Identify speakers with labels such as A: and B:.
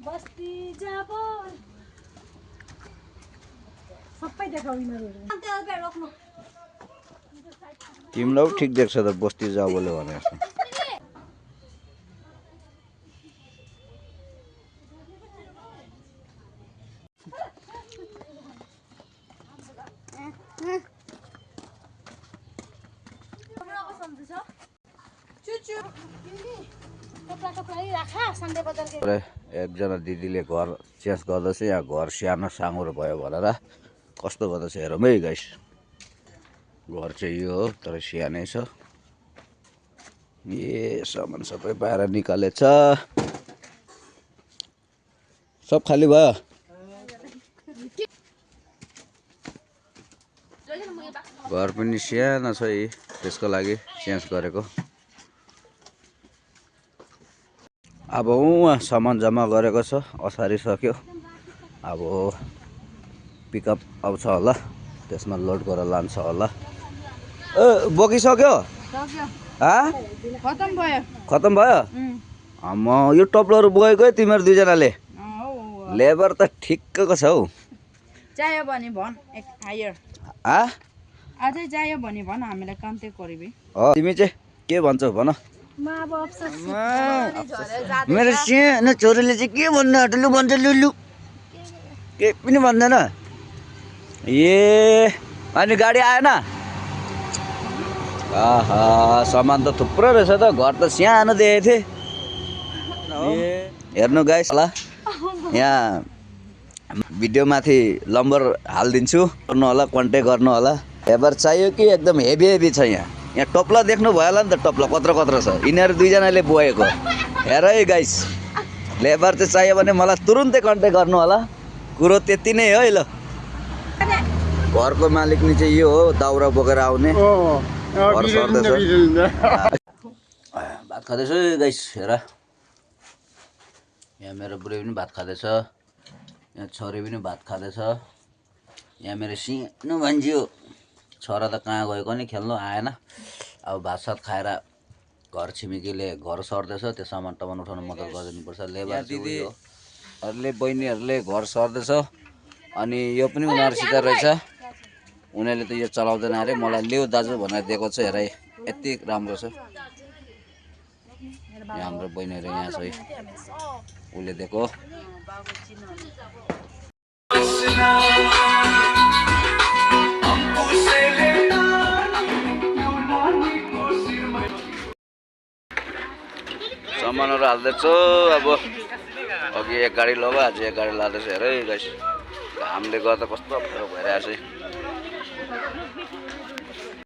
A: बस्ती जब सबै देखाउ यिनीहरुले
B: तिमीलाई ठिक देख्छ त बस्ती जाऊ बोले भने एकजना दिदीले घर चेन्ज गर्दैछ यहाँ घर सानो साँगुरो भयो भनेर कस्तो गर्दैछ हेरौँ है गाइस घर चाहिँ यो हो तर सानै छ ए सामान सबै बाहिर निकालेछ सब खाली भयो घर पनि सानो छ है त्यसको लागि चेन्ज गरेको अब उहाँ सामान जम्मा गरेको छ असारिसक्यो अब पिकअप आउँछ होला त्यसमा लोड गरेर लान्छ होला ए बोकिसक्यो खतम भयो म यो टप्लर बोकेको तिमीहरू दुईजनाले लेबर त ठिक्कको छ हौ
C: चाहियो भने भन एक हायर अझै चाहियो भने भन हामीलाई कन्ट्याक्ट गरिबे
B: तिमी चाहिँ के भन्छौ भन
A: म अब अफसोस
B: मेरो सानो छोरीले चाहिँ के भन्नु आँट्यो भन्छ लुलु के पनि भन्दैन ए अनि गाडी आएन आहा सामान त थुप्रो रहेछ त घर त सानो देखेको थिएँ हेर्नु गाइस होला यहाँ भिडियोमाथि नम्बर हालिदिन्छु गर्नु होला कन्ट्याक्ट गर्नु होला लेबर चाहियो कि एकदम हेभी हेभी छ यहाँ टप्ला देख्नु भयो होला नि त टप्ला कत्रो कत्रो छ यिनीहरू दुईजनाले बोकेको हेर है गाइस लेबर चाहिँ चाहियो भने मलाई तुरुन्तै कन्ट्याक्ट गर्नु होला कुरो त्यति नै है ल घरको मालिकनी चाहिँ यो हो दाउरा बोकेर आउने घर सर्दैछ भात खाँदैछु गाइस हेर यहाँ मेरो बुढी पनि भात खाँदैछ यहाँ छोरी पनि भात खाँदैछ यहाँ मेरो सानो भान्जी हो छोरा त कहाँ गएको नि खेल्नु आएन अब भात सात खाएर घर छिमेकीले घर सर्दैछ त्यो सामान टमान उठाउनु मद्दत गरिदिनुपर्छ लेबर दिदीहरूले बहिनीहरूले घर सर्दैछ अनि यो पनि उनीहरूसित रहेछ उनीहरूले त यो चलाउँदैन अरे मलाई ल्याऊ दाजु भनेर दिएको छ हेर यति राम्रो छ यहाँ हाम्रो बहिनीहरू यहाँ छ है उसले दिएको सामानहरू हाल्दैछु अब अघि एक गाडी लग्यो आज एक गाडी लाँदैछ हेर है गाइस घामले गर्दा कस्तो अप्ठ्यारो भइरहेको छ